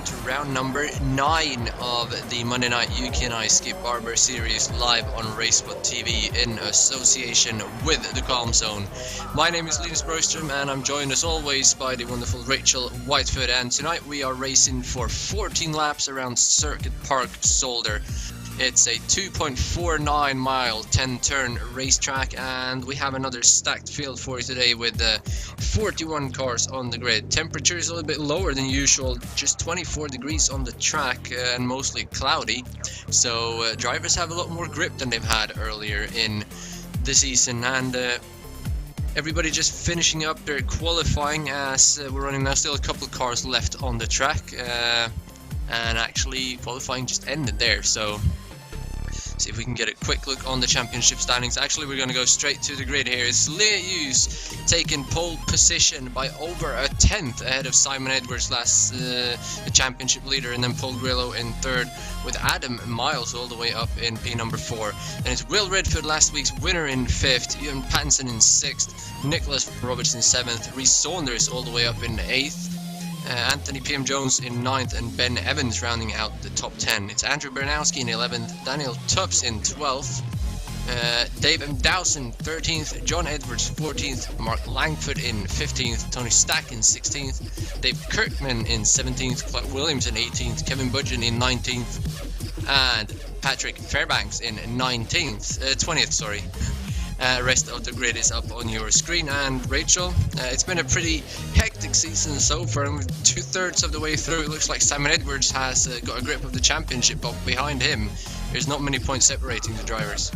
welcome to round number 9 of the Monday Night UK&I Skip Barber series live on RaceSpotTV in association with the Calm Zone. My name is Linus Broström and I'm joined as always by the wonderful Rachel Whitefoot, and tonight we are racing for 14 laps around Circuit Park Zolder. It's a 2.49 mile 10-turn racetrack, and we have another stacked field for you today with 41 cars on the grid. Temperature is a little bit lower than usual, just 24 degrees on the track and mostly cloudy, so drivers have a lot more grip than they've had earlier in the season, and everybody just finishing up their qualifying as we're running now. Still a couple of cars left on the track, and actually qualifying just ended there, so see if we can get a quick look on the championship standings. Actually, we're going to go straight to the grid here. It's Skippys taking pole position by over a tenth ahead of Simon Edwards, the championship leader, and then Paul Grillo in third, with Adam Miles all the way up in P number 4. And it's Will Redford, last week's winner, in 5th, Ian Pattinson in 6th, Nicholas Roberts in 7th, Rhys Saunders all the way up in 8th, Anthony P.M. Jones in 9th, and Ben Evans rounding out the top 10. It's Andrew Bernowski in 11th, Daniel Tufts in 12th, Dave M. Dowson 13th, John Edwards 14th, Mark Langford in 15th, Tony Stack in 16th, Dave Kirkman in 17th, Clark Williams in 18th, Kevin Budgeon in 19th, and Patrick Fairbanks in 20th, sorry. Rest of the grid is up on your screen. And Rachel, it's been a pretty hectic season so far, and 2/3 of the way through it looks like Simon Edwards has got a grip of the championship, but behind him there's not many points separating the drivers.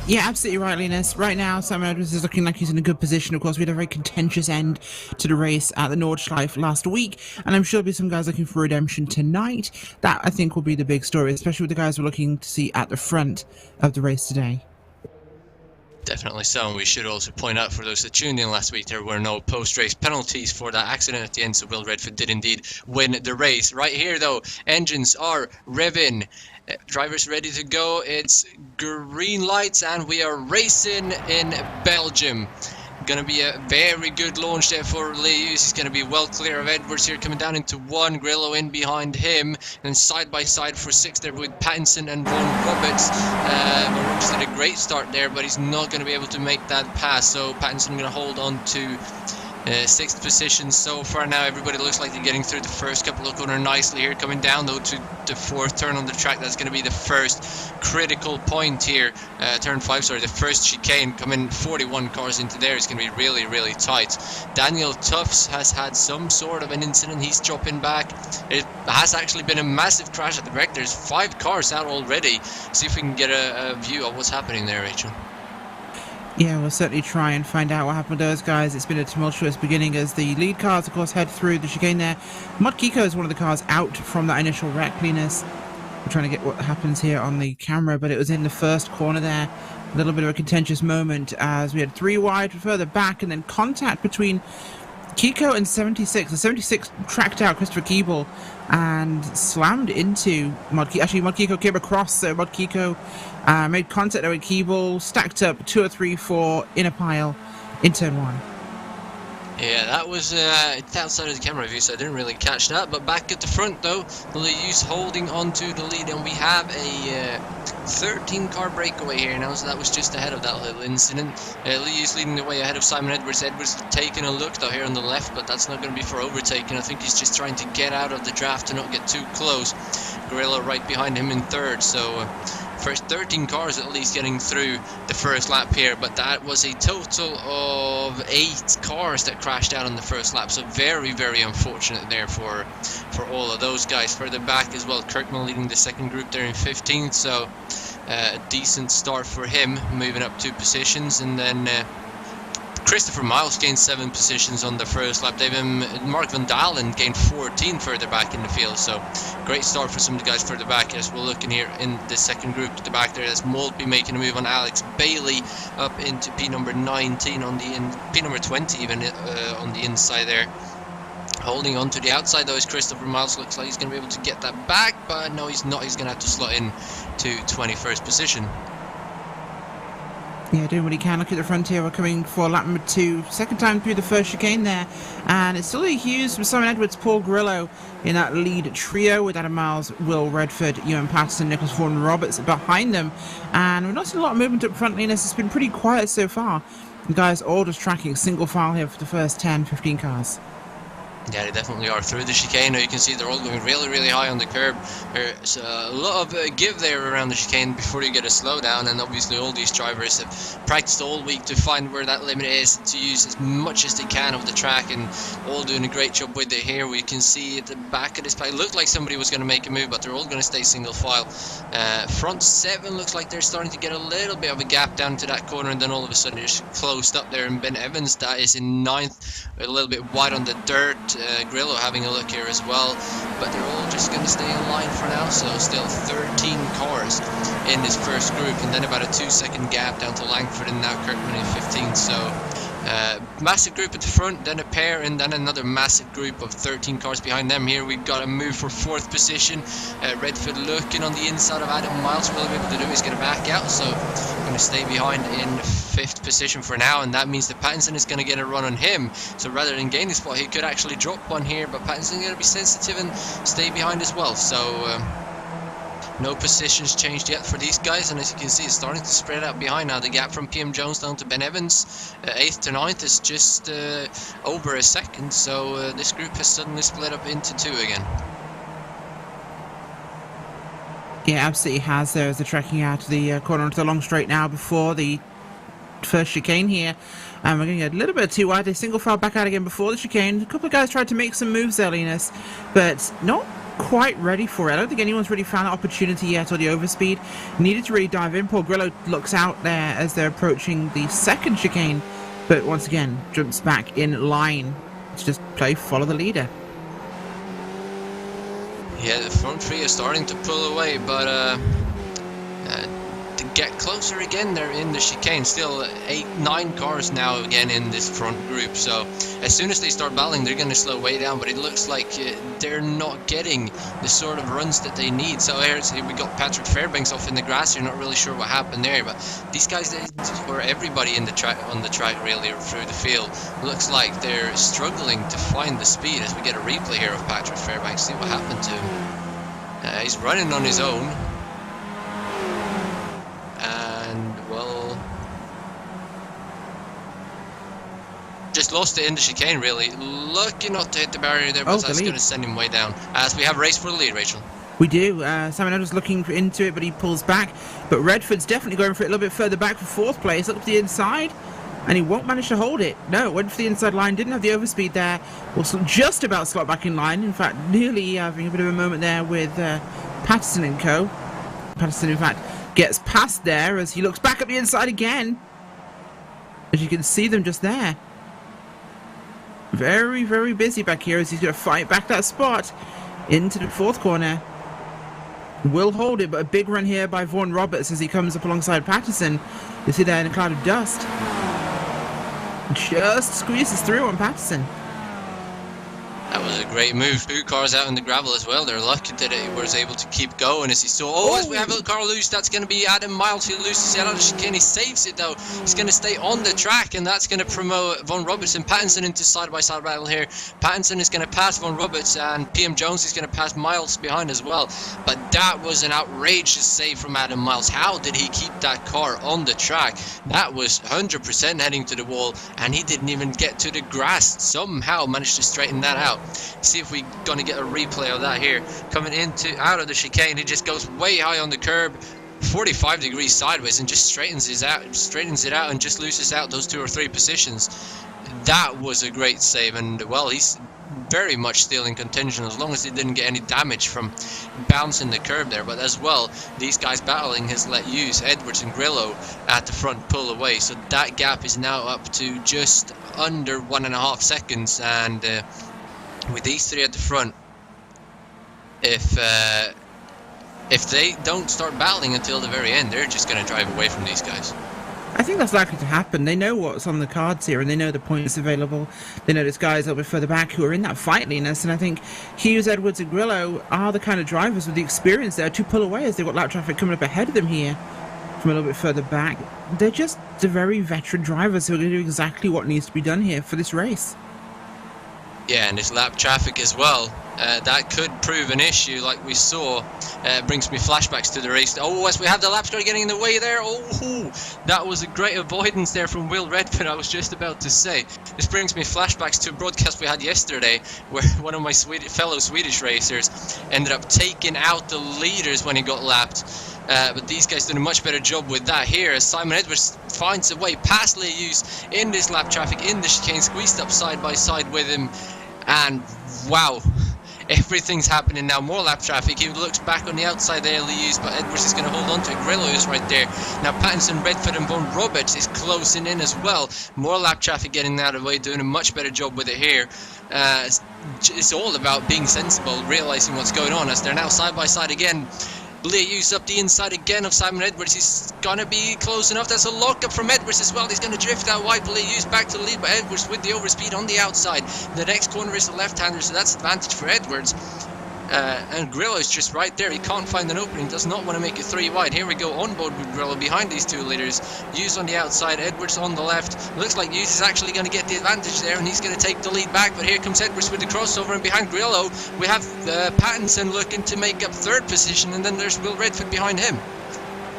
Yeah, absolutely right, Linus. Right now, Simon Edwards is looking like he's in a good position. Of course, we had a very contentious end to the race at the Nordschleife last week, and I'm sure there'll be some guys looking for redemption tonight. That, I think, will be the big story, especially with the guys we're looking to see at the front of the race today. Definitely so, and we should also point out for those that tuned in last week, there were no post-race penalties for that accident at the end, so Will Redford did indeed win the race. Right here though, engines are revving, drivers ready to go, it's green lights, and we are racing in Belgium. Gonna be a very good launch there for Skippys. He's gonna be well clear of Edwards here, coming down into 1, Grillo in behind him, and side by side for 6 there with Pattinson and Ron Roberts. Roberts did a great start there, but he's not gonna be able to make that pass, so Pattinson gonna hold on to 6th position so far. Now everybody looks like they're getting through the first couple of corners nicely here, coming down though to the 4th turn on the track. That's going to be the first critical point here, turn 5, sorry, the first chicane. Coming 41 cars into there, it's going to be really, really tight. Daniel Tufts has had some sort of an incident, he's dropping back. It has actually been a massive crash at the wreck. There's 5 cars out already. See if we can get a view of what's happening there, Rachel. Yeah, we'll certainly try and find out what happened to those guys. It's been a tumultuous beginning as the lead cars, of course, head through the chicane there. Mud Kiko is one of the cars out from that initial wreck, Linus. We're trying to get what happens here on the camera, but it was in the first corner there. A little bit of a contentious moment as we had 3 wide further back, and then contact between Kiko and 76. The 76 tracked out Christopher Keeble and slammed into Mud Kiko. Actually, Mud Kiko came across, so Mud Kiko made contact there with Keeble, stacked up 2 or 3, 4 in a pile in turn 1. Yeah, that was outside of the camera view, so I didn't really catch that. But back at the front, though, Skippys holding on to the lead, and we have a 13-car breakaway here now, so that was just ahead of that little incident. Skippys leading the way ahead of Simon Edwards. Edwards taking a look, though, here on the left, but that's not going to be for overtaking. I think he's just trying to get out of the draft to not get too close. Grillo right behind him in 3rd, so first 13 cars at least getting through the first lap here, but that was a total of 8 cars that crashed out on the first lap, so very, very unfortunate there for all of those guys. Further back as well, Kirkman leading the second group there in 15th, so a decent start for him, moving up 2 positions, and then Christopher Miles gained 7 positions on the first lap. Mark Van Dalen gained 14 further back in the field, so great start for some of the guys further back. As we're looking here in the second group to the back there, as Maltby making a move on Alex Bailey up into P number 19 on the P number 20 even on the inside there. Holding on to the outside though is Christopher Miles. Looks like he's going to be able to get that back, but no, he's not. He's going to have to slot in to 21st position. Yeah, doing what he can. Look at the frontier. We're coming for lap number 2. Second time through the first chicane there. And it's still Lee Hughes with Simon Edwards, Paul Grillo in that lead trio with Adam Miles, Will Redford, Ewan Patterson, Nicholas Vaughan Roberts behind them. And we've not seen a lot of movement up front, Linus. It's been pretty quiet so far. The guys all just tracking single file here for the first 10, 15 cars. Yeah, they definitely are through the chicane. Now you can see they're all going really, really high on the curb. There's a lot of give there around the chicane before you get a slowdown, and obviously all these drivers have practiced all week to find where that limit is, to use as much as they can of the track, and all doing a great job with it here. We can see at the back of this play, it looked like somebody was going to make a move, but they're all going to stay single file. Front 7 looks like they're starting to get a little bit of a gap down to that corner, and then all of a sudden it's closed up there, and Ben Evans, that is in 9th, a little bit wide on the dirt. Grillo having a look here as well, but they're all just going to stay in line for now. So still 13 cars in this first group, and then about a 2-second gap down to Langford and now Kirkman in 15th. So massive group at the front, then a pair, and then another massive group of 13 cars behind them. Here we've got a move for 4th position. Redford looking on the inside of Adam Miles. Will be able to do, he's going to back out, so going to stay behind in 5th position for now, and that means that Pattinson is going to get a run on him. So rather than gain a spot, he could actually drop one here, but Pattinson's going to be sensitive and stay behind as well. So no positions changed yet for these guys, and as you can see, it's starting to spread out behind now. The gap from PM Jones down to Ben Evans, 8th to 9th, is just over a second, so this group has suddenly split up into 2 again. Yeah, absolutely has. There as they're tracking out the corner onto the long straight now before the first chicane here. And we're going to get a little bit too wide. They single file back out again before the chicane. A couple of guys tried to make some moves there, Linus, but not quite ready for it. I don't think anyone's really found that opportunity yet, or the overspeed. Needed to really dive in. Paul Grillo looks out there as they're approaching the second chicane, but once again jumps back in line to just follow the leader. Yeah, the front 3 are starting to pull away, but to get closer again, they're in the chicane. Still 8-9 cars now again in this front group, so as soon as they start battling, they're going to slow way down, but it looks like they're not getting the sort of runs that they need. So here we got Patrick Fairbanks off in the grass. You're not really sure what happened there, but these guys, or everybody in the track, on the track really, or through the field, looks like they're struggling to find the speed. As we get a replay here of Patrick Fairbanks, see what happened to him. He's running on his own. Just lost it in the chicane, really. Lucky not to hit the barrier there, but that's going to send him way down. As we have race for the lead, Rachel. We do. Simon Edwards looking into it, but he pulls back. But Redford's definitely going for it a little bit further back for 4th place, up to the inside, and he won't manage to hold it. No, went for the inside line, didn't have the overspeed there. Will just about slot back in line. In fact, nearly having a bit of a moment there with Patterson and co. Patterson, in fact, gets past there as he looks back up the inside again. As you can see them just there. Very, very busy back here as he's going to fight back that spot into the 4th corner. Will hold it, but a big run here by Vaughan Roberts as he comes up alongside Patterson. You see there in a cloud of dust. Just squeezes through on Patterson. That was a great move. 2 cars out in the gravel as well. They're lucky that it was able to keep going as he saw. As we have a car loose, that's going to be Adam Miles. He loses out of the chicane. He saves it though. He's going to stay on the track, and that's going to promote Vaughan Roberts and Pattinson into side-by-side battle here. Pattinson is going to pass Vaughan Roberts, and PM Jones is going to pass Miles behind as well. But that was an outrageous save from Adam Miles. How did he keep that car on the track? That was 100% heading to the wall, and he didn't even get to the grass. Somehow managed to straighten that out. See if we're going to get a replay of that here. Coming out of the chicane, he just goes way high on the curb, 45 degrees sideways, and just straightens it out and just loses out those 2 or 3 positions. That was a great save, and well, he's very much still in contention as long as he didn't get any damage from bouncing the curb there. But as well, these guys battling has let Edwards and Grillo at the front pull away, so that gap is now up to just under 1.5 seconds, and with these 3 at the front, if they don't start battling until the very end, they're just going to drive away from these guys. I think that's likely to happen. They know what's on the cards here, and they know the points available. They know there's guys a little bit further back who are in that fight, Linus, and I think Hughes, Edwards and Grillo are the kind of drivers with the experience there to pull away as they've got lap traffic coming up ahead of them here from a little bit further back. They're just the very veteran drivers who are going to do exactly what needs to be done here for this race. Yeah, and this lap traffic as well. That could prove an issue, like we saw. Brings me flashbacks to the race. Oh, as we have the lap car getting in the way there. Oh, that was a great avoidance there from Will Redford, I was just about to say. This brings me flashbacks to a broadcast we had yesterday, where one of my fellow Swedish racers ended up taking out the leaders when he got lapped. But these guys did a much better job with that here, as Simon Edwards finds a way past Lee Hughes in this lap traffic, in the chicane, squeezed up side by side with him. And wow, everything's happening now. More lap traffic. He looks back on the outside there, Lee Hughes, but Edwards is going to hold on to it. Grillo is right there. Now Pattinson, Redford and Von Roberts is closing in as well. More lap traffic getting out of the way, doing a much better job with it here. It's all about being sensible, realizing what's going on, as they're now side by side again. Lee Hughes up the inside again of Simon Edwards. He's gonna be close enough. That's a lockup from Edwards as well. He's gonna drift out wide. Lee Hughes back to the lead, but Edwards with the overspeed on the outside. The next corner is the left-hander, so that's advantage for Edwards. And Grillo is just right there. He can't find an opening. Does not want to make it 3 wide. Here we go, on board with Grillo behind these two leaders. Hughes on the outside, Edwards on the left. Looks like Hughes is actually going to get the advantage there, and he's going to take the lead back. But here comes Edwards with the crossover, and behind Grillo we have Pattinson looking to make up 3rd position, and then there's Will Redford behind him.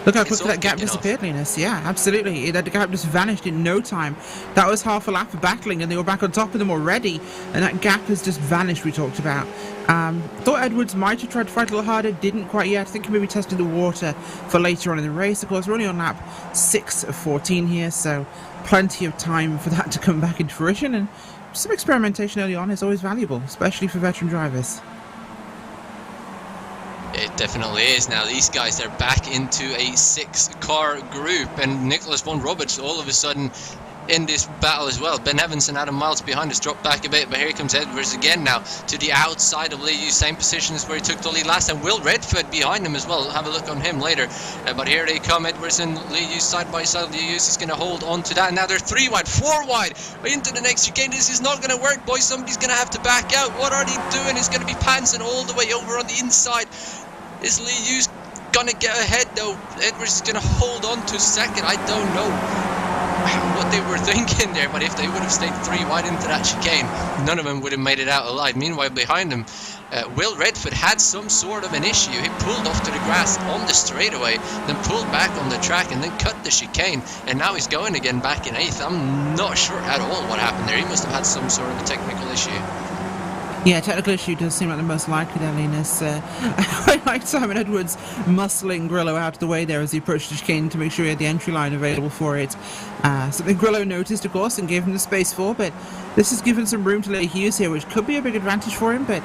Look how quickly that gap disappeared, Linus. Yeah, absolutely. That gap just vanished in no time. That was half a lap of battling, and they were back on top of them already. And that gap has just vanished, we talked about. Thought Edwards might have tried to fight a little harder. Didn't quite yet. I think he maybe tested the water for later on in the race. Of course, we're only on lap 6 of 14 here, so plenty of time for that to come back into fruition. And some experimentation early on is always valuable, especially for veteran drivers. It definitely is. Now these guys are back into a 6-car group, and Nicholas Von Roberts all of a sudden in this battle as well. Ben Evans and Adam Miles behind us, dropped back a bit, but here comes Edwards again now to the outside of Lee Hughes, same position as where he took the lead last time. Will Redford behind him as well. We'll have a look on him later. But here they come, Edwards and Lee Hughes side by side. Lee Hughes is going to hold on to that, and now they're 3 wide, 4 wide into the next chicane. This is not going to work, boys. Somebody's going to have to back out. What are they doing? It's going to be Pattinson all the way over on the inside. Is Lee Hughes going to get ahead though? Edwards is going to hold on to 2nd. I don't know what they were thinking there, but if they would have stayed 3 wide into that chicane, none of them would have made it out alive. Meanwhile, behind him, Will Redford had some sort of an issue. He pulled off to the grass on the straightaway, then pulled back on the track and then cut the chicane, and now he's going again back in 8th. I'm not sure at all what happened there. He must have had some sort of a technical issue. Yeah, technical issue does seem like the most likely there, Linus. I quite like Simon Edwards muscling Grillo out of the way there as he approached the chicane to make sure he had the entry line available for it. Something Grillo noticed, of course, and gave him the space for, but this has given some room to Lee Hughes here, which could be a big advantage for him, but,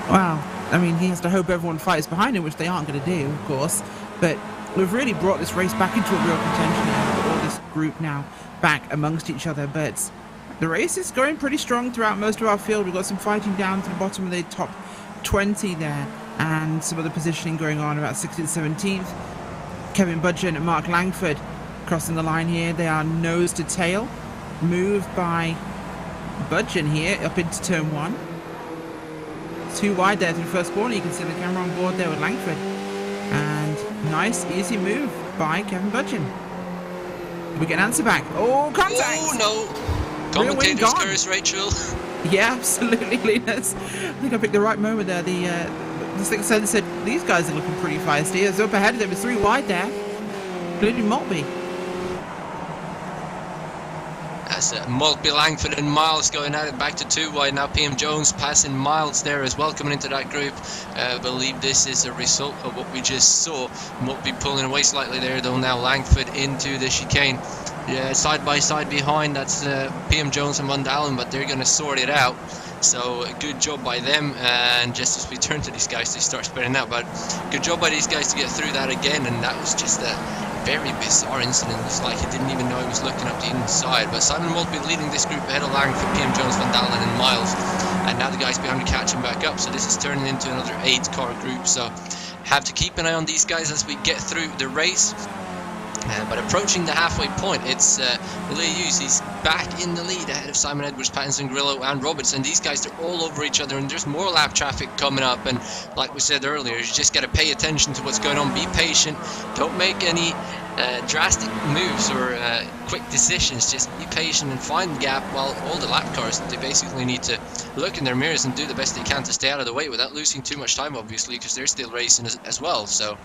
well, I mean, he has to hope everyone fights behind him, which they aren't going to do, of course, but we've really brought this race back into a real contention here. We've got all this group now back amongst each other, but the race is going pretty strong throughout most of our field. We've got some fighting down to the bottom of the top 20 there, and some other positioning going on about 16th, 17th. Kevin Budgeon and Mark Langford crossing the line here. They are nose to tail. Moved by Budgeon here up into turn 1. 2 wide there to the first corner. You can see the camera on board there with Langford. And nice, easy move by Kevin Budgeon. We get an answer back. Oh, contact! Oh, no! Commentator's curse, Rachel. Yeah, absolutely, Linus. I think I picked the right moment there. The sixth sense said these guys are looking pretty feisty. It's up ahead of them. It's 3 wide there, including Maltby. That's Maltby, Langford and Miles going at it back to 2 wide. Now PM Jones passing Miles there as well, coming into that group. I believe this is a result of what we just saw. Maltby pulling away slightly there though. Now Langford into the chicane. Yeah, side by side behind, that's PM Jones and Van Dalen, but they're going to sort it out. So good job by them, and just as we turn to these guys, they start spreading out. But good job by these guys to get through that again, and that was just a very bizarre incident. It was like he didn't even know he was looking up the inside. But Simon Maltby leading this group ahead of Langford, PM Jones, Van Dalen and Miles. And now the guys behind are catching back up, so this is turning into another 8-car group. So have to keep an eye on these guys as we get through the race. But approaching the halfway point, it's Lee Hughes. He's back in the lead ahead of Simon Edwards, Pattinson, Grillo and Roberts, and these guys, they're all over each other, and there's more lap traffic coming up. And like we said earlier, you just got to pay attention to what's going on, be patient, don't make any drastic moves or quick decisions. Just be patient and find the gap, while all the lap cars, they basically need to look in their mirrors and do the best they can to stay out of the way without losing too much time, obviously, because they're still racing as well. So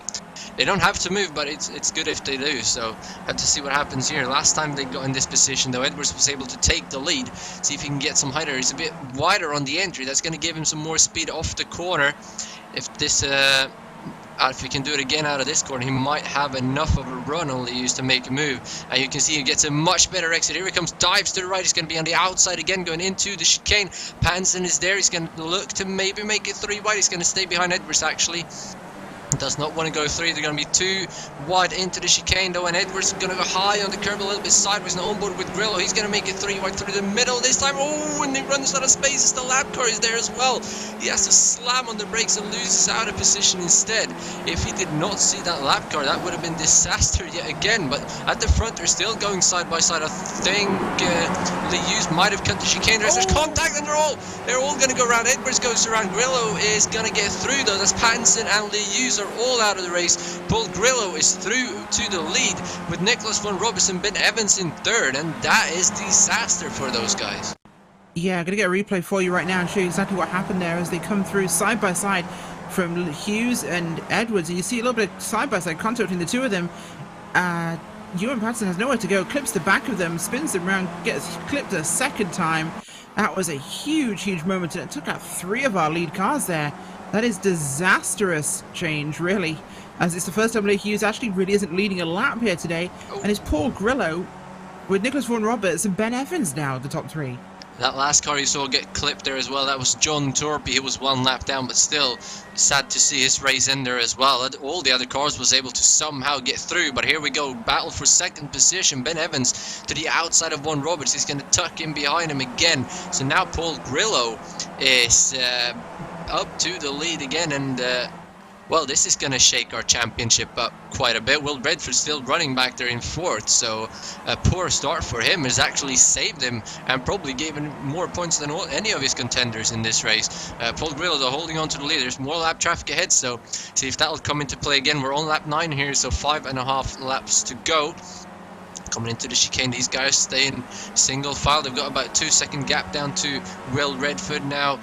they don't have to move, but it's good if they do. So have to see what happens here. Last time they got in this position, though, Edwards was able to take the lead. See if he can get some height. He's a bit wider on the entry. That's going to give him some more speed off the corner. If this if he can do it again out of this corner, he might have enough of a run only used to make a move. And you can see he gets a much better exit. Here he comes, dives to the right. He's going to be on the outside again, going into the chicane. Panson is there. He's going to look to maybe make it 3 wide. He's going to stay behind Edwards, actually. Does not want to go 3. They're going to be 2 wide into the chicane, though, and Edwards is going to go high on the curb, a little bit sideways, now on board with Grillo. He's going to make it 3 wide through the middle this time. Oh, and he runs out of space. The lap car is there as well. He has to slam on the brakes and loses out of position instead. If he did not see that lap car, that would have been disaster yet again. But at the front, they're still going side by side. I think Liu's might have cut the chicane. There's contact, and they're all going to go around. Edwards goes around. Grillo is going to get through, though. That's Pattinson and Liu's are all out of the race. Paul Grillo is through to the lead with Nicholas von Robertson, Ben Evans in 3rd, and that is disaster for those guys. Yeah, I'm going to get a replay for you right now and show you exactly what happened there as they come through side by side from Hughes and Edwards. And you see a little bit of side by side contact between the two of them. Ewan Patterson has nowhere to go, clips the back of them, spins them around, gets clipped a second time. That was a huge moment, and it took out 3 of our lead cars there. That is disastrous change, really, as it's the first time Lee Hughes actually really isn't leading a lap here today, and it's Paul Grillo with Nicholas Vaughan Roberts and Ben Evans now at the top 3. That last car you saw get clipped there as well, that was John Torpy. He was 1 lap down, but still sad to see his race in there as well. All the other cars was able to somehow get through, but here we go, battle for 2nd position. Ben Evans to the outside of Vaughan Roberts. He's going to tuck in behind him again. So now Paul Grillo is up to the lead again, and well, this is going to shake our championship up quite a bit. Will Redford still running back there in 4th, so a poor start for him has actually saved him and probably gave him more points than any of his contenders in this race. Paul Grillo, though, holding on to the lead. There's more lap traffic ahead, so see if that'll come into play again. We're on lap 9 here, so 5.5 laps to go. Coming into the chicane, these guys stay in single file. They've got about a 2-second gap down to Will Redford now.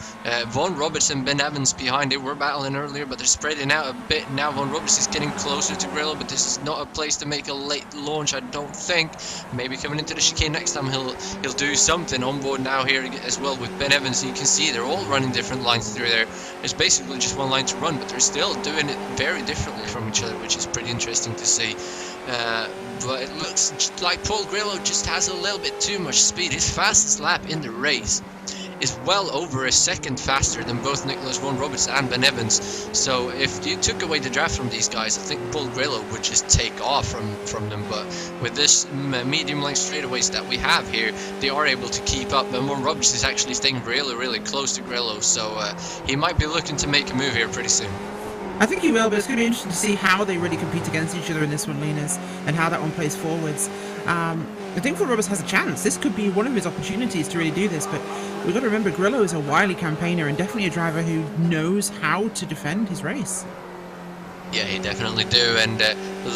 Vaughan Robertson, Ben Evans behind it. We're battling earlier, but they're spreading out a bit now. Vaughan Robertson is getting closer to Grillo, but this is not a place to make a late launch, I don't think. Maybe coming into the chicane next time he'll do something. On board now here as well with Ben Evans. You can see they're all running different lines through there. There's basically just 1 line to run, but they're still doing it very differently from each other, which is pretty interesting to see. But it looks like Paul Grillo just has a little bit too much speed. His fastest lap in the race is well over a second faster than both Nicholas Vaughan Roberts and Ben Evans. So if you took away the draft from these guys, I think Paul Grillo would just take off from them. But with this medium length straightaways that we have here, they are able to keep up. And Vaughan Roberts is actually staying really close to Grillo, so he might be looking to make a move here pretty soon. I think he will, but it's going to be interesting to see how they really compete against each other in this one, Linus, and how that one plays forwards. I think Vaughan Roberts has a chance. This could be one of his opportunities to really do this, but we've got to remember Grillo is a wily campaigner and definitely a driver who knows how to defend his race. Yeah, he definitely do, and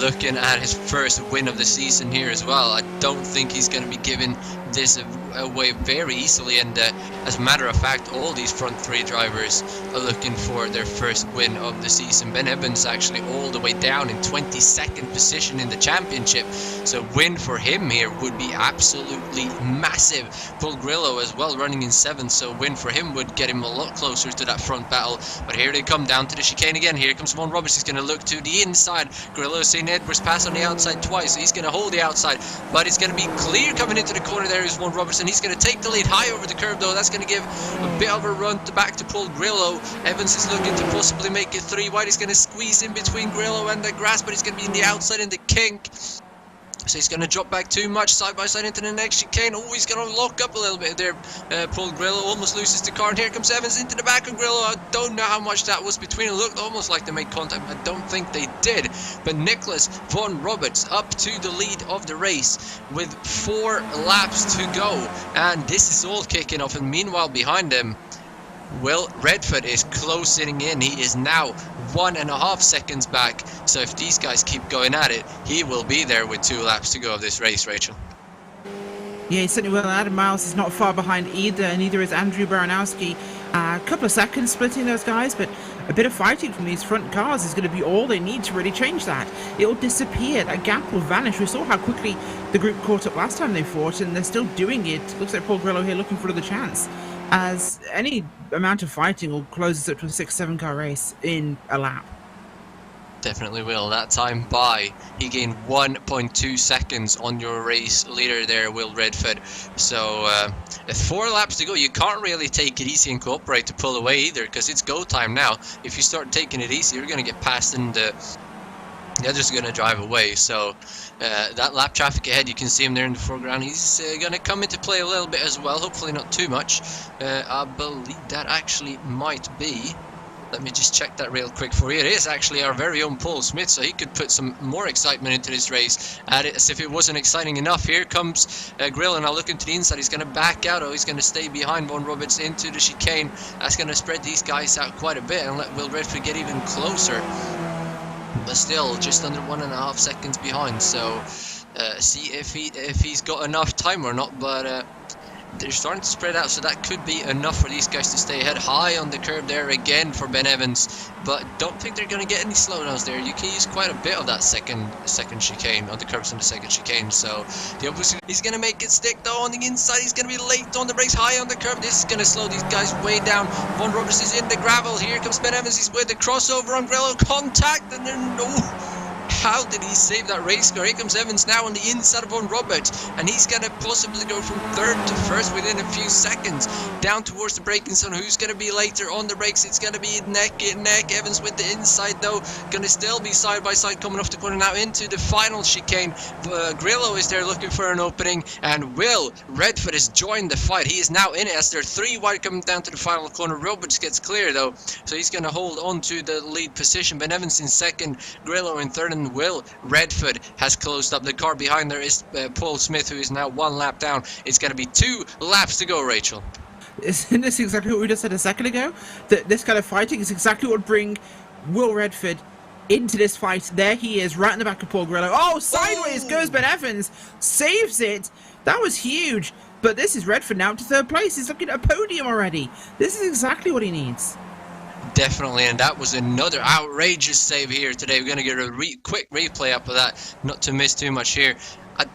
looking at his first win of the season here as well, I don't think he's going to be giving this away very easily, and as a matter of fact, all these front 3 drivers are looking for their first win of the season. Ben Evans actually all the way down in 22nd position in the championship, so win for him here would be absolutely massive. Paul Grillo as well running in 7th, so win for him would get him a lot closer to that front battle. But here they come down to the chicane again. Here comes Vaughan Roberts. He's going to look to the inside. Grillo seeing Edwards pass on the outside twice, so he's going to hold the outside, but it's going to be clear coming into the corner. There is Vaughan Robertson. He's going to take the lead high over the curve, though. That's going to give a bit of a run back to Paul Grillo. Evans is looking to possibly make it 3 wide. He's going to squeeze in between Grillo and the grass, but he's going to be in the outside in the kink. So he's going to drop back too much side by side into the next chicane. Oh, he's going to lock up a little bit there. Paul Grillo almost loses the car, and here comes Evans into the back of Grillo. I don't know how much that was between. It looked almost like they made contact. I don't think they did. But Nicholas Vaughan Roberts up to the lead of the race with 4 laps to go, and this is all kicking off. And meanwhile, behind him, Will Redford is closing in. He is now 1.5 seconds back. So if these guys keep going at it, he will be there with 2 laps to go of this race, Rachel. Yeah, he certainly will. Adam Miles is not far behind either, and neither is Andrew Baranowski. A couple of seconds splitting those guys, but a bit of fighting from these front cars is going to be all they need to really change that. It will disappear. That gap will vanish. We saw how quickly the group caught up last time they fought, and they're still doing it. Looks like Paul Grillo here looking for another chance, as any amount of fighting will close us up to a 6-7 car race in a lap. Definitely will. That time by, he gained 1.2 seconds on your race leader there, Will Redford. So 4 laps to go. You can't really take it easy and cooperate to pull away either, because it's go time now. If you start taking it easy, you're going to get passed and they're just going to drive away. So that lap traffic ahead, you can see him there in the foreground. He's going to come into play a little bit as well, hopefully not too much. I believe that actually might be, let me just check that real quick for you. It is actually our very own Paul Smith, so he could put some more excitement into this race. As if it wasn't exciting enough, here comes Grill, and I'll look into the inside. He's going to back out, or he's going to stay behind Von Roberts into the chicane. That's going to spread these guys out quite a bit and let Will Redford get even closer. But still, just under 1.5 seconds behind. So see if he's got enough time or not. But they're starting to spread out, so that could be enough for these guys to stay ahead. High on the curb there again for Ben Evans, but don't think they're going to get any slowdowns there. You can use quite a bit of that second chicane on the curbs on the second chicane. So the opposite, he's going to make it stick though on the inside. He's going to be late on the brakes, high on the curb. This is going to slow these guys way down. Von Roberts is in the gravel. Here comes Ben Evans. He's with the crossover on Grillo. Contact, and then no. How did he save that race car? Here comes Evans now on the inside of Von Roberts, and he's going to possibly go from 3rd to 1st within a few seconds. Down towards the braking zone. Who's going to be later on the brakes? It's going to be neck and neck. Evans with the inside though. Going to still be side by side coming off the corner now into the final chicane. Grillo is there looking for an opening, and Will Redford has joined the fight. He is now in it as they're 3 wide coming down to the final corner. Roberts gets clear though, so he's going to hold on to the lead position. Ben Evans in 2nd, Grillo in 3rd, and Will Redford has closed up. The car behind there is Paul Smith, who is now 1 lap down. It's going to be 2 laps to go, Rachel. Isn't this exactly what we just said a second ago? That this kind of fighting is exactly what would bring Will Redford into this fight. There he is, right in the back of Paul Grillo. Oh, sideways goes Ben Evans, saves it. That was huge. But this is Redford now to 3rd place. He's looking at a podium already. This is exactly what he needs. Definitely, and that was another outrageous save here today. We're going to get a quick replay up of that, not to miss too much here. I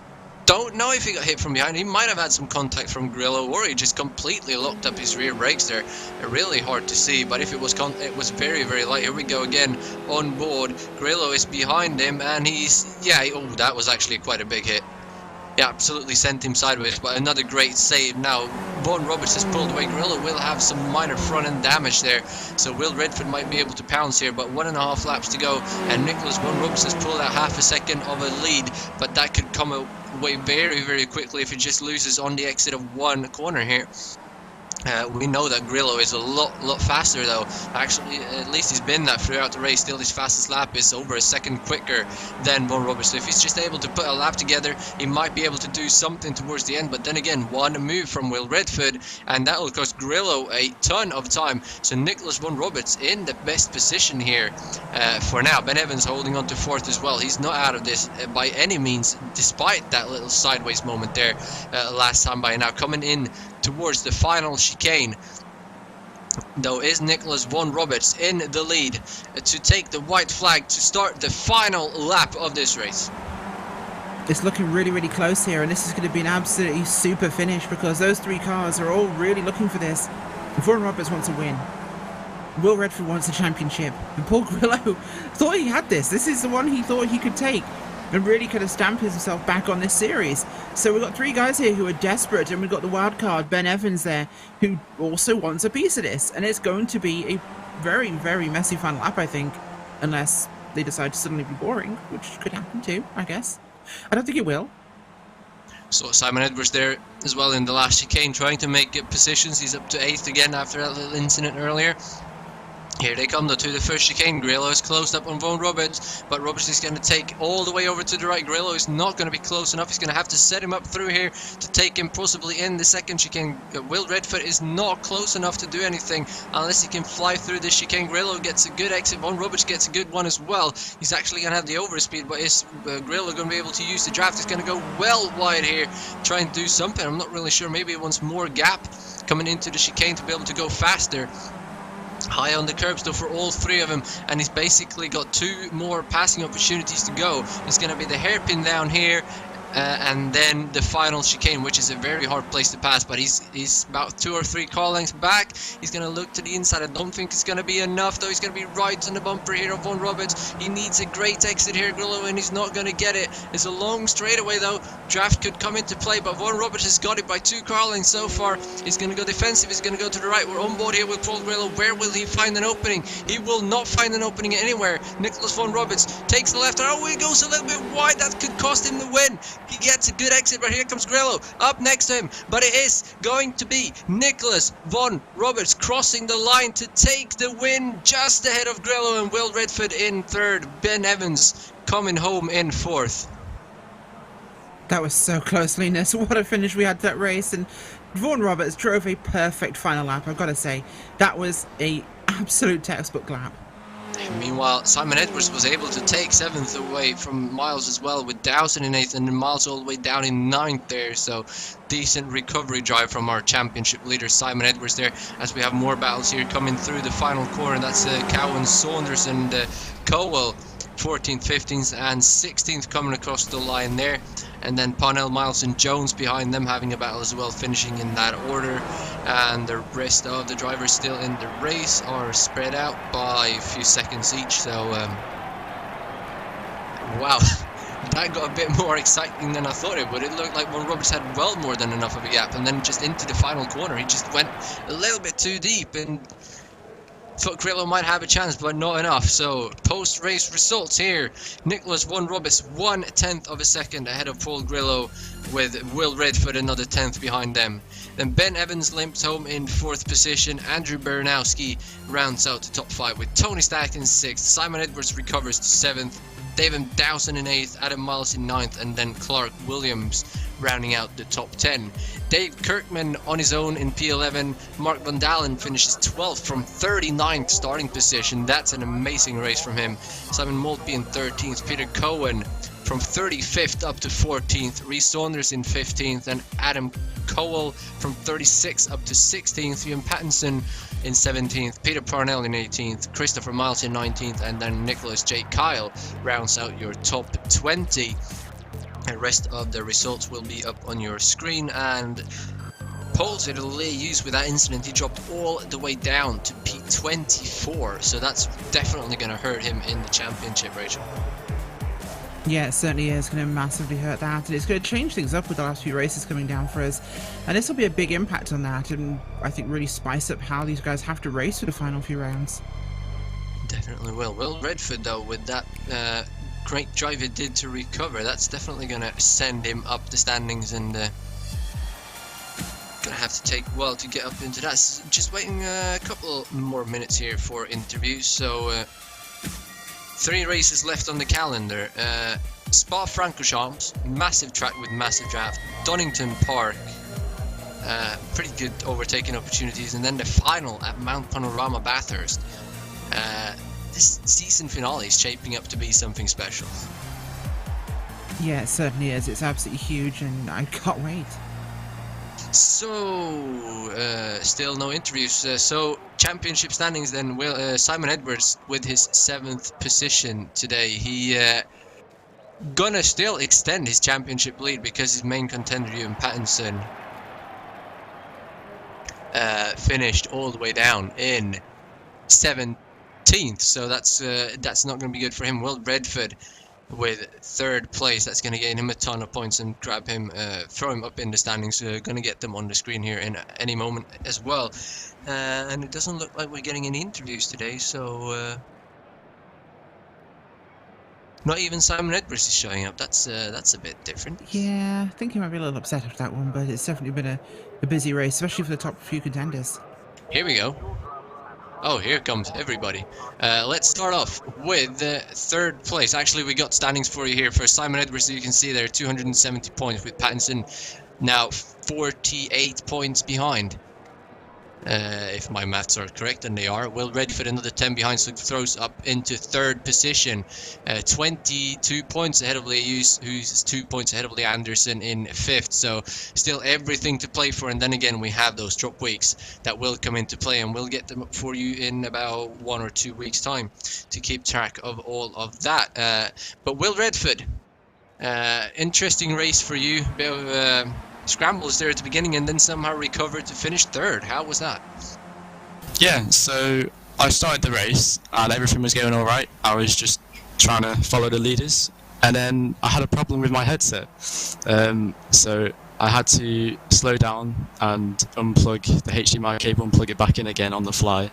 don't know if he got hit from behind. He might have had some contact from Grillo, or he just completely locked up his rear brakes there. Really hard to see, but if it was it was very, very light. Here we go again on board. Grillo is behind him, and he's, yeah, oh, that was actually quite a big hit. Yeah, absolutely sent him sideways, but another great save. Now, Von Roberts has pulled away. Grillo will have some minor front-end damage there, so Will Redford might be able to pounce here, but 1.5 laps to go, and Nicholas Von Roberts has pulled out half a second of a lead, but that could come away very, very quickly if he just loses on the exit of 1 corner here. We know that Grillo is a lot faster though. Actually, at least he's been that throughout the race. Still, his fastest lap is over a second quicker than Von Roberts. So if he's just able to put a lap together, he might be able to do something towards the end. But then again, 1 move from Will Redford, and that will cost Grillo a ton of time. So Nicholas Von Roberts in the best position here for now. Ben Evans holding on to 4th as well. He's not out of this by any means, despite that little sideways moment there last time by. Now coming in towards the final chicane though is Nicholas Von Roberts in the lead to take the white flag to start the final lap of this race. It's looking really, really close here, and this is going to be an absolutely super finish because those 3 cars are all really looking for this. Von Roberts wants a win. Will Redford wants a championship, and Paul Grillo thought he had this. This is the one he thought he could take and really kind of stamp himself back on this series. So we've got 3 guys here who are desperate, and we've got the wild card, Ben Evans there, who also wants a piece of this. And it's going to be a very, very messy final lap, I think, unless they decide to suddenly be boring, which could happen too, I guess. I don't think it will. So Simon Edwards there as well in the last chicane, trying to make positions. He's up to 8th again after that little incident earlier. Here they come though to the first chicane. Grillo is closed up on Von Roberts, but Roberts is going to take all the way over to the right. Grillo is not going to be close enough. He's going to have to set him up through here to take him possibly in the second chicane. Will Redford is not close enough to do anything unless he can fly through this chicane. Grillo gets a good exit. Von Roberts gets a good one as well. He's actually going to have the overspeed, but is Grillo going to be able to use the draft? He's going to go well wide here, try and do something. I'm not really sure. Maybe he wants more gap coming into the chicane to be able to go faster. High on the curbs though for all three of them, and he's basically got 2 more passing opportunities to go. It's going to be the hairpin down here, and then the final chicane, which is a very hard place to pass, but he's about 2 or 3 car lengths back. He's going to look to the inside. I don't think it's going to be enough though. He's going to be right on the bumper here of Von Roberts. He needs a great exit here, Grillo, and he's not going to get it. It's a long straightaway though. Draft could come into play, but Von Roberts has got it by 2 car lengths so far. He's going to go defensive. He's going to go to the right. We're on board here with Paul Grillo. Where will he find an opening? He will not find an opening anywhere. Nicholas Von Roberts takes the left. Oh, he goes a little bit wide. That could cost him the win. He gets a good exit, but here comes Grillo up next to him. But it is going to be Nicholas Von Roberts crossing the line to take the win just ahead of Grillo, and Will Redford in 3rd. Ben Evans coming home in 4th. That was so close, Linus. What a finish we had to that race, and Vaughan Roberts drove a perfect final lap. I've got to say, that was a absolute textbook lap. Meanwhile, Simon Edwards was able to take 7th away from Miles as well, with Dowson in 8th and Miles all the way down in 9th there. So decent recovery drive from our championship leader Simon Edwards there, as we have more battles here coming through the final corner. That's Cowan, Saunders and Cowell, 14th, 15th and 16th coming across the line there. And then Parnell, Miles and Jones behind them having a battle as well, finishing in that order. And the rest of the drivers still in the race are spread out by a few seconds each. So, wow, that got a bit more exciting than I thought it would. It looked like Von Roberts had well more than enough of a gap. And then just into the final corner, he just went a little bit too deep and thought Grillo might have a chance, but not enough. So post-race results here: Nicholas Von Roberts 1/10 of a second ahead of Paul Grillo, with Will Redford another 10th behind them. Then Ben Evans limps home in 4th position. Andrew Baranowski rounds out the top 5 with Tony Stack in 6th. Simon Edwards recovers to 7th. David Dowson in 8th, Adam Miles in 9th, and then Clark Williams rounding out the top 10. Dave Kirkman on his own in P11. Mark Van Dalen finishes 12th from 39th starting position. That's an amazing race from him. Simon Maltby in 13th. Peter Cohen from 35th up to 14th. Reece Saunders in 15th, and Adam Cowell from 36th up to 16th. Ian Pattinson in 17th, Peter Parnell in 18th, Christopher Miles in 19th, and then Nicholas J. Kyle rounds out your top 20. The rest of the results will be up on your screen. And Paul Zolder, with that incident, he dropped all the way down to P24, so that's definitely going to hurt him in the championship, Rachel. Yeah, it certainly is going to massively hurt that, and it's going to change things up with the last few races coming down for us, and this will be a big impact on that, and I think really spice up how these guys have to race for the final few rounds. Definitely will. Will Redford, though, with that great drive he did to recover, that's definitely going to send him up the standings, and going to have to take a while to get up into that. Just waiting a couple more minutes here for interviews, so 3 races left on the calendar. Spa-Francorchamps, massive track with massive draft. Donington Park, pretty good overtaking opportunities. And then the final at Mount Panorama Bathurst. This season finale is shaping up to be something special. Yeah, it certainly is. It's absolutely huge, and I can't wait. So, still no interviews. So, championship standings then. Will Simon Edwards with his 7th position today. He gonna still extend his championship lead because his main contender, Ewan Pattinson, finished all the way down in 17th. So that's not going to be good for him. Will Redford with 3rd place, that's going to gain him a ton of points and grab him, throw him up in the standings. Going to get them on the screen here in any moment as well. And it doesn't look like we're getting any interviews today, so not even Simon Edwards is showing up. That's a bit different. Yeah, I think he might be a little upset after that one, but it's definitely been a busy race, especially for the top few contenders. Here we go. Oh, here comes everybody. Let's start off with third place. Actually, we got standings for you here. For Simon Edwards, you can see there 270 points, with Pattinson now 48 points behind. If my maths are correct, and they are. Will Redford another 10 behind, so throws up into third position. 22 points ahead of Leus, who's 2 points ahead of Lee Anderson in fifth. So still everything to play for. And then again, we have those drop weeks that will come into play, and we'll get them up for you in about 1 or 2 weeks' time to keep track of all of that. But Will Redford, interesting race for you. Bit of scrambles there at the beginning, and then somehow recovered to finish third. How was that? Yeah, so I started the race and everything was going all right. I was just trying to follow the leaders, and then I had a problem with my headset. So I had to slow down and unplug the HDMI cable and plug it back in again on the fly.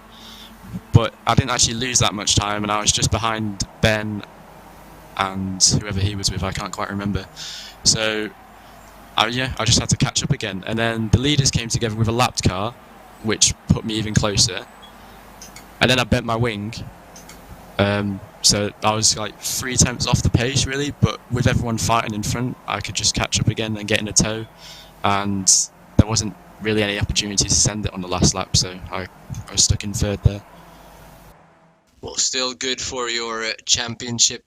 But I didn't actually lose that much time, and I was just behind Ben and whoever he was with, I can't quite remember. So I just had to catch up again. And then the leaders came together with a lapped car, which put me even closer. And then I bent my wing. So I was like 3 tenths off the pace, really. But with everyone fighting in front, I could just catch up again and get in a tow. And there wasn't really any opportunity to send it on the last lap, so I was stuck in third there. Well, still good for your championship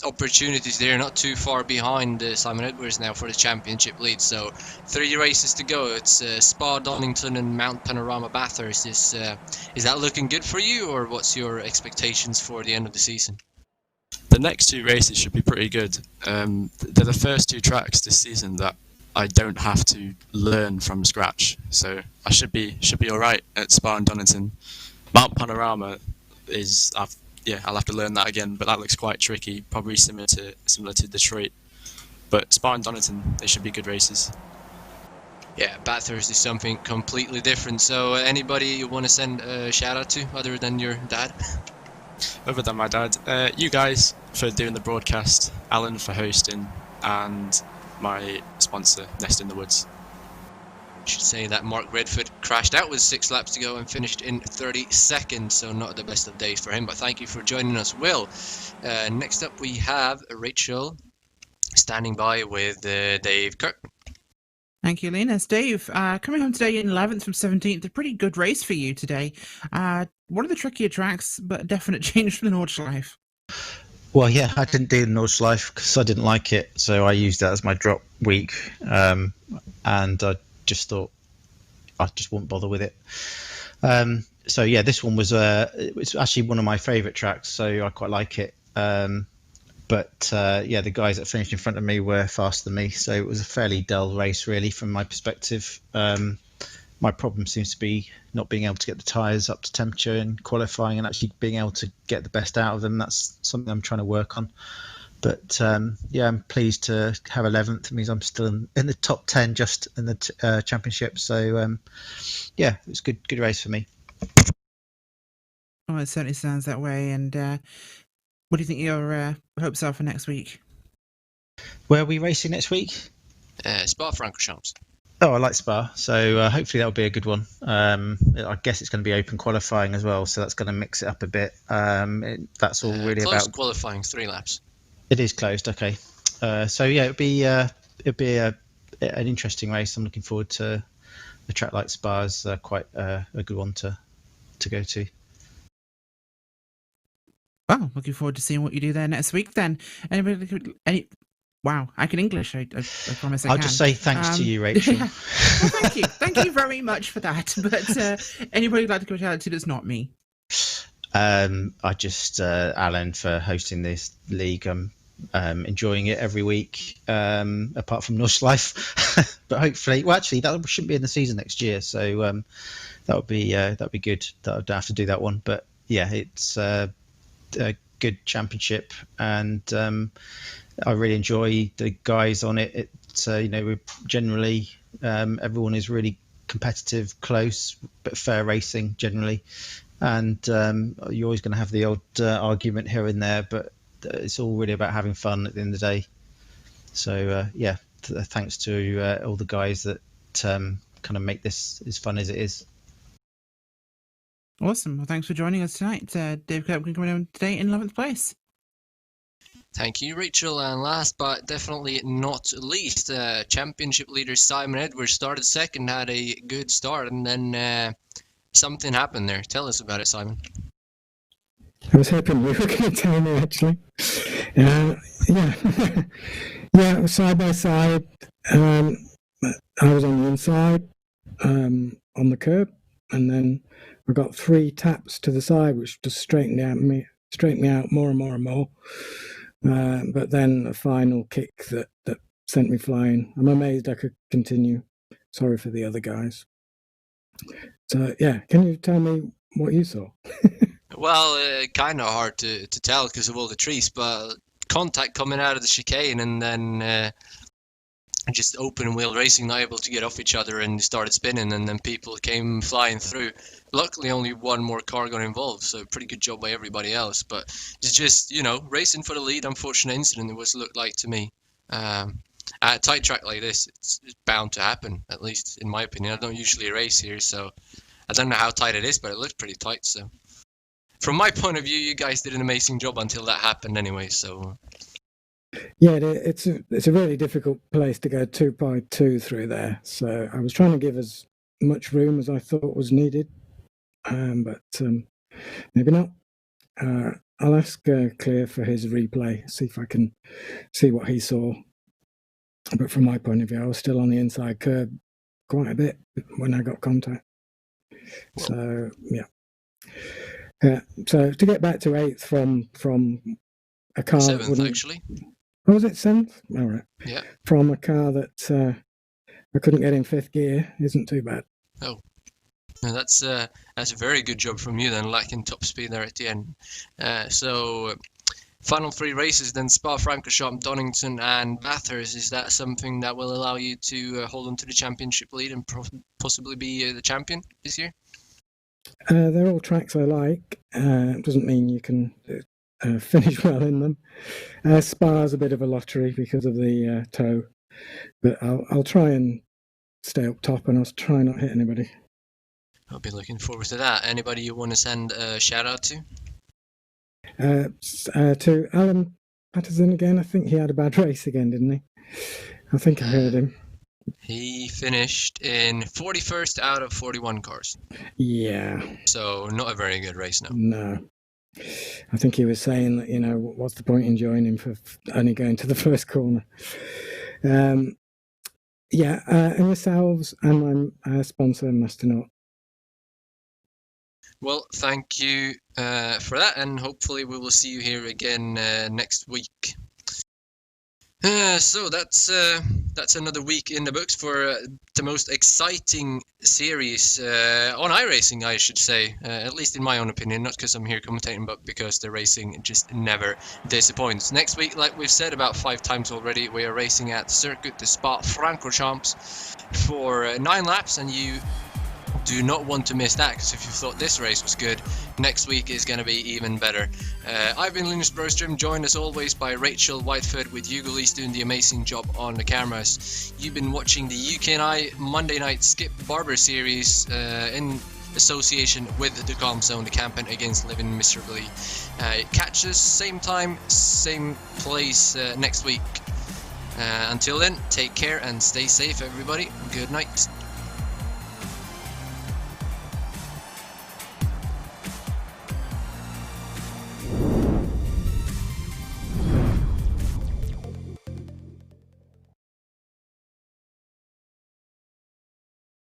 opportunities there. Not too far behind Simon Edwards now for the championship lead. So 3 races to go. It's Spa, Donington, and Mount Panorama Bathurst. Is that looking good for you, or what's your expectations for the end of the season? The next 2 races should be pretty good. They're the first 2 tracks this season that I don't have to learn from scratch. So I should be all right at Spa and Donington. Mount Panorama I'll have to learn that again, but that looks quite tricky, probably similar to Detroit. But Spa and Donington, they should be good races. Yeah, Bathurst is something completely different. So anybody you want to send a shout out to other than your dad? Other than my dad, you guys for doing the broadcast, Alan for hosting, and my sponsor, Nest in the Woods. Should say that Mark Redford crashed out with 6 laps to go and finished in 32nd, so not the best of days for him, but thank you for joining us, Will. Next up we have Rachel standing by with Dave Kirk. Thank you, Linus. Dave, coming home today in 11th from 17th, a pretty good race for you today. One of the trickier tracks, but a definite change from the Nordschleife. Well, yeah, I didn't do the Nordschleife because I didn't like it, so I used that as my drop week, and I just thought I just won't bother with it. So yeah, this one was it's actually one of my favourite tracks, so I quite like it. But yeah, the guys that finished in front of me were faster than me, so it was a fairly dull race, really, from my perspective. My problem seems to be not being able to get the tyres up to temperature in qualifying and actually being able to get the best out of them. That's something I'm trying to work on. But yeah, I'm pleased to have 11th. It means I'm still in the top 10 just in the championship. So yeah, it was good race for me. Oh, it certainly sounds that way. And what do you think your hopes are for next week? Where are we racing next week? Spa-Francorchamps. Oh, I like Spa. So hopefully that'll be a good one. I guess it's going to be open qualifying as well, so that's going to mix it up a bit. That's all really closed about qualifying, 3 laps. It is closed. Okay. So yeah, it'd be an interesting race. I'm looking forward to a track like Spa's quite a good one to go to. Well, looking forward to seeing what you do there next week then. Wow, I can English. I promise I can. I'll just say thanks to you, Rachel. Well, thank you. Thank you very much for that. But anybody who'd like to give a shout out to that's not me? I just Alan for hosting this league. I'm enjoying it every week, apart from Nordschleife. But hopefully, well, actually, that shouldn't be in the season next year, so that would be good. That I don't have to do that one. But yeah, it's a good championship, and I really enjoy the guys on it. It's we're generally everyone is really competitive, close, but fair racing generally. And you're always going to have the odd argument here and there, but it's all really about having fun at the end of the day. So yeah, thanks to all the guys that kind of make this as fun as it is. Awesome. Well, thanks for joining us tonight. Dave Kirkman coming in today in 11th place. Thank you, Rachel. And last but definitely not least, championship leader Simon Edwards started second, had a good start, and then something happened there. Tell us about it, Simon. I was hoping you were going to tell me, actually. Yeah, yeah, side by side. I was on the inside, on the curb, and then I got 3 taps to the side, which just straightened me out more and more and more. But then a final kick that sent me flying. I'm amazed I could continue. Sorry for the other guys. So yeah, can you tell me what you saw? Well, kind of hard to tell because of all the trees, but contact coming out of the chicane and then just open wheel racing, not able to get off each other, and started spinning, and then people came flying through. Luckily, only one more car got involved, so pretty good job by everybody else. But it's just, racing for the lead. Unfortunate incident, it was looked like to me. At a tight track like this, it's bound to happen, at least in my opinion. I don't usually race here, so I don't know how tight it is, but it looked pretty tight. So from my point of view, you guys did an amazing job until that happened anyway, so... Yeah, it's a really difficult place to go 2x2 through there. So I was trying to give as much room as I thought was needed, but maybe not. I'll ask Clear for his replay, see if I can see what he saw. But from my point of view, I was still on the inside curb quite a bit when I got contact. So yeah. So to get back to 8th from a car 7th actually. Oh, was it 7th? All right. Yeah. From a car that I couldn't get in 5th gear isn't too bad. Oh, no, that's a very good job from you then, lacking top speed there at the end. So final 3 races then: Spa-Francorchamps, Donington, and Bathurst. Is that something that will allow you to hold on to the championship lead and possibly be the champion this year? They're all tracks I like. It doesn't mean you can finish well in them. Spa's a bit of a lottery because of the toe, but I'll try and stay up top, and I'll try not hit anybody. I'll be looking forward to that. Anybody you want to send a shout out to? To Alan Patterson again. I think he had a bad race again, didn't he? I think I heard him. He finished in 41st out of 41 cars. Yeah. So not a very good race, no. No. I think he was saying that, what's the point in joining him for only going to the first corner? And yourselves and my sponsor, Masternaut. Well, thank you for that, and hopefully we will see you here again next week. So that's another week in the books for the most exciting series on iRacing, I should say, at least in my own opinion, not because I'm here commentating, but because the racing just never disappoints. Next week, like we've said about 5 times already, we are racing at Circuit de Spa-Francorchamps for 9 laps, and you do not want to miss that, because if you thought this race was good, next week is going to be even better. I've been Linus Broström, joined as always by Rachel Whitefoot, with Hugo Lees doing the amazing job on the cameras. You've been watching the UK&I Monday Night Skip Barber Series in association with the Calm Zone, the campaign against living miserably. Catch us same time, same place next week. Until then, take care and stay safe, everybody. Good night.